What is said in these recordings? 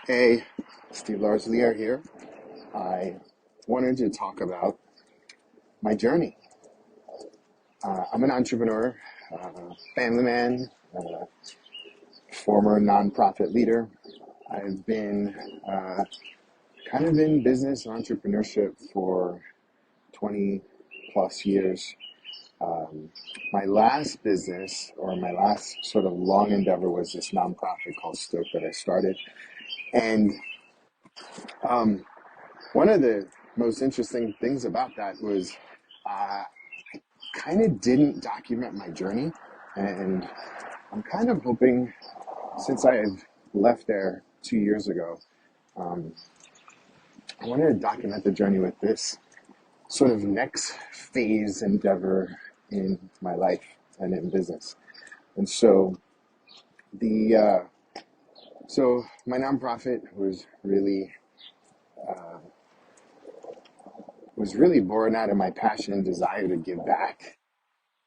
Hey, Steve Larosiliere here. I wanted to talk about my journey. I'm an entrepreneur, family man, former nonprofit leader. I've been kind of in business entrepreneurship for 20 plus years. Um, my last business, or my last sort of long endeavor, was this nonprofit called Stoke that I started. And um, one of the most interesting things about that was uh, kind of didn't document my journey. And I'm kind of hoping, since I have left there 2 years ago, um, I want to document the journey with this sort of next phase endeavor in my life and in business. And so the so my nonprofit was really born out of my passion and desire to give back.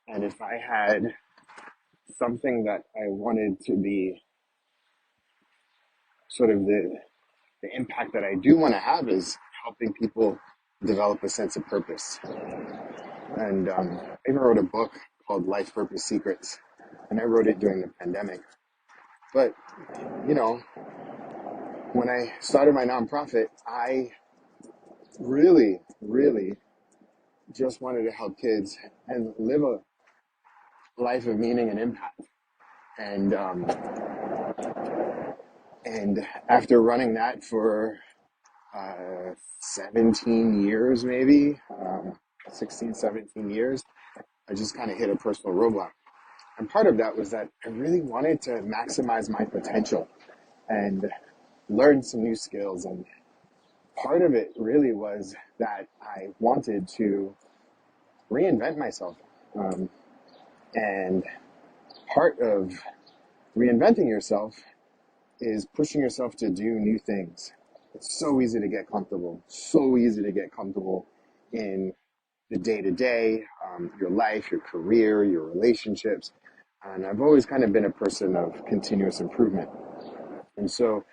And if I had something that I wanted to be sort of the impact that I do want to have is helping people develop a sense of purpose. And I even wrote a book called Life Purpose Secrets, and I wrote it during the pandemic. But, you know, when I started my nonprofit, I really just wanted to help kids and live a life of meaning and impact. And and after running that for 17 years, maybe 16, 17 years, I just kind of hit a personal roadblock. And part of that was that I really wanted to maximize my potential and learn some new skills. And part of it really was that I wanted to reinvent myself. Um, and part of reinventing yourself is pushing yourself to do new things. It's so easy to get comfortable, so easy to get comfortable in the day to day, your life, your career, your relationships. And I've always kind of been a person of continuous improvement. And so,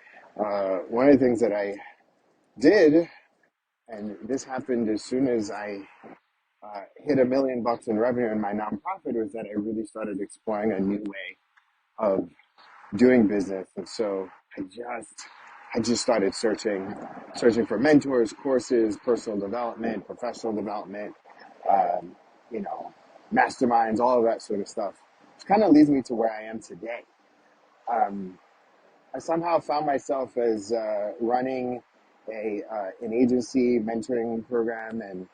one of the things that I did, and this happened as soon as I hit $1 million in revenue in my nonprofit, was that I really started exploring a new way of doing business. And so I just started searching for mentors, courses, personal development, professional development, um, you know, masterminds, all of that sort of stuff, which kind of leads me to where I am today. Um, I somehow found myself as running an agency mentoring program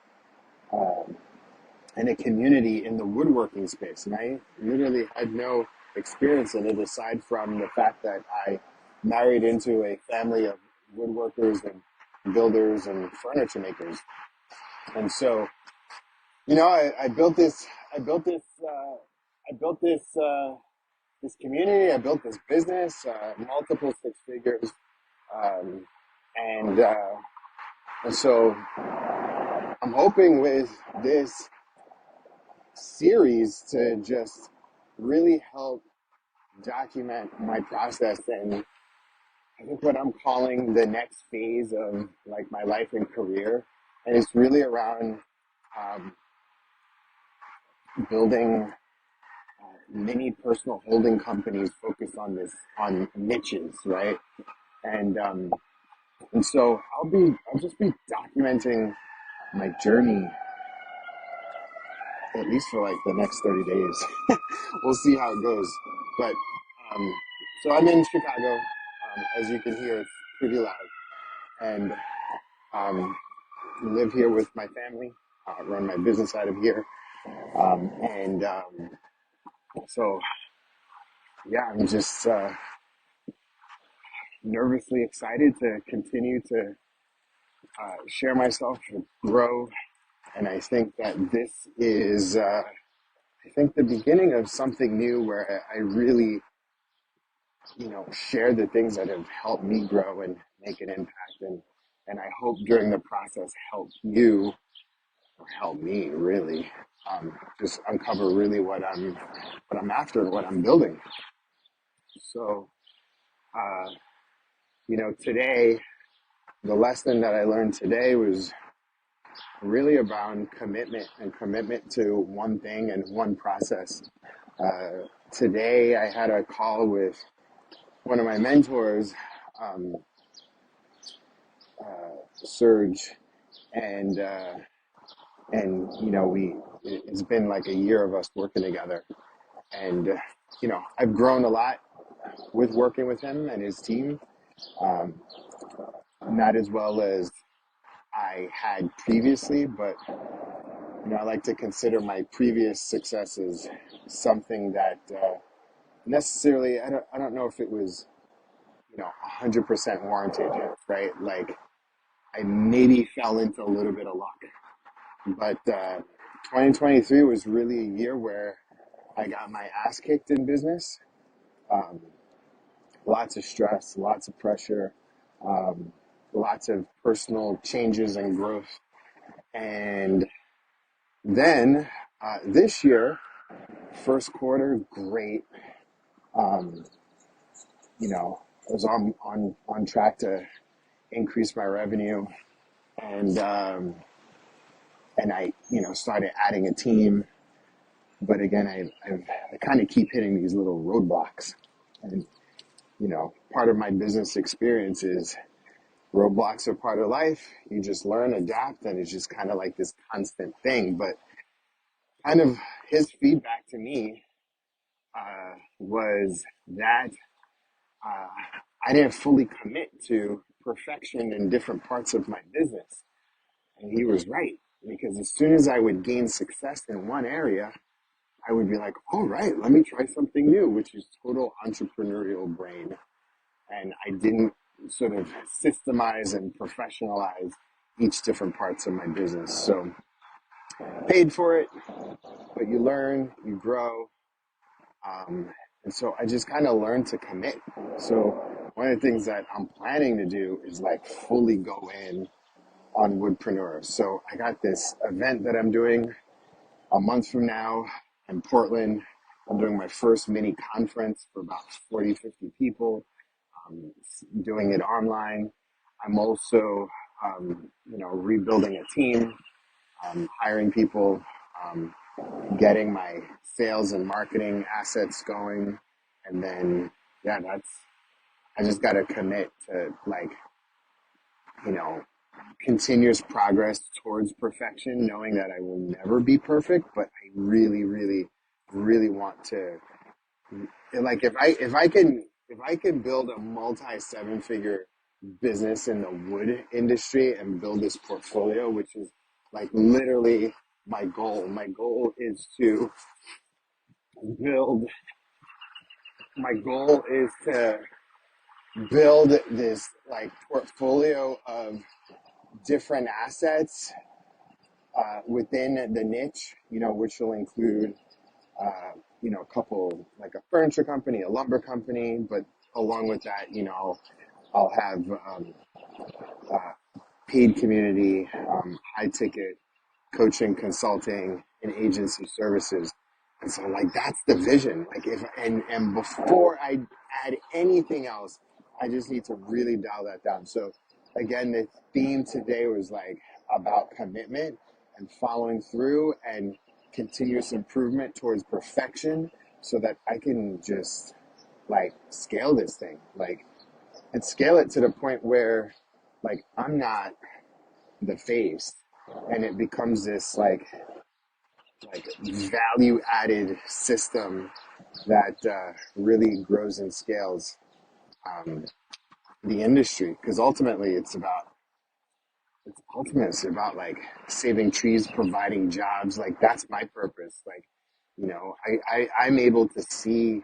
um, and a community in the woodworking space, and I literally had no experience in it aside from the fact that I married into a family of woodworkers and builders and furniture makers. And so, I built this community. I built this business, multiple six figures, um, and uh, and so I'm hoping with this series to just really help document my process and I think what I'm calling the next phase of like my life and career. And it's really around um, building mini personal holding companies focused on niches, right? And um, and so I'll just be documenting my journey at least for like the next 30 days. We'll see how it goes. But um, so I'm in Chicago. As you can hear, it's pretty loud. And um, live here with my family, run my business out of here. And so, yeah, I'm just nervously excited to continue to share myself, and grow. And I think that this is, I think, the beginning of something new where I really, share the things that have helped me grow and make an impact. And I hope during the process help you or help me really just uncover really what I'm after and what I'm building. So, uh, Today, the lesson that I learned today was really about commitment and commitment to one thing and one process. Today, I had a call with one of my mentors, um, Serge, and it's been like a year of us working together, and I've grown a lot with working with him and his team, um, not as well as I had previously, but I like to consider my previous successes something that necessarily I don't know if it was 100% warranted, right? Like I maybe fell into a little bit of luck, but 2023 was really a year where I got my ass kicked in business. Um, Lots of stress, lots of pressure, um, lots of personal changes and growth. And then this year, first quarter, great. Um, I was on track to increase my revenue, and I started adding a team. But again, I kind of keep hitting these little roadblocks, and part of my business experience is roadblocks are part of life. You just learn, adapt, and it's just kind of like this constant thing. But kind of his feedback to me was that uh, I didn't fully commit to perfection in different parts of my business. And he was right, because as soon as I would gain success in one area, I would be like, all right, let me try something new, which is total entrepreneurial brain. And I didn't sort of systemize and professionalize each different parts of my business. So paid for it, but you learn, you grow. And so I just kind of learned to commit. So one of the things that I'm planning to do is like fully go in on Woodpreneur. So I got this event that I'm doing a month from now in Portland. I'm doing my first mini conference for about 40, 50 people, doing it online. I'm also, rebuilding a team, hiring people, um, getting my sales and marketing assets going. And then, yeah, I just got to commit to like, you know, continuous progress towards perfection, knowing that I will never be perfect, but I really, really, really want to, like, if I can build a multi seven figure business in the wood industry and build this portfolio, which is like literally my goal. My goal is to build, my goal is to build this like portfolio of different assets within the niche, which will include, a couple, like a furniture company, a lumber company, but along with that, I'll have uh, paid community, high ticket coaching, consulting, and agency services. And so like that's the vision. Like if and before I add anything else, I just need to really dial that down. So again, the theme today was like about commitment and following through and continuous improvement towards perfection so that I can just like scale this thing. Like and scale it to the point where like I'm not the face and it becomes this like value added system that really grows and scales um, the industry, because ultimately it's about like saving trees, providing jobs. Like that's my purpose. Like I'm able to see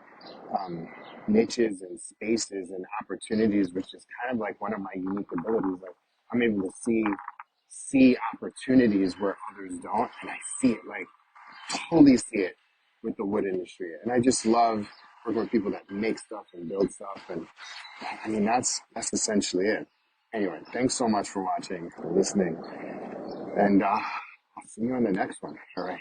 um, niches and spaces and opportunities, which is kind of like one of my unique abilities. Like I'm able to see opportunities where others don't, and I see it like totally see it with the wood industry. And I just love working with people that make stuff and build stuff. And I mean, that's essentially it. Anyway, thanks so much for watching, for listening. And I'll see you on the next one. All right.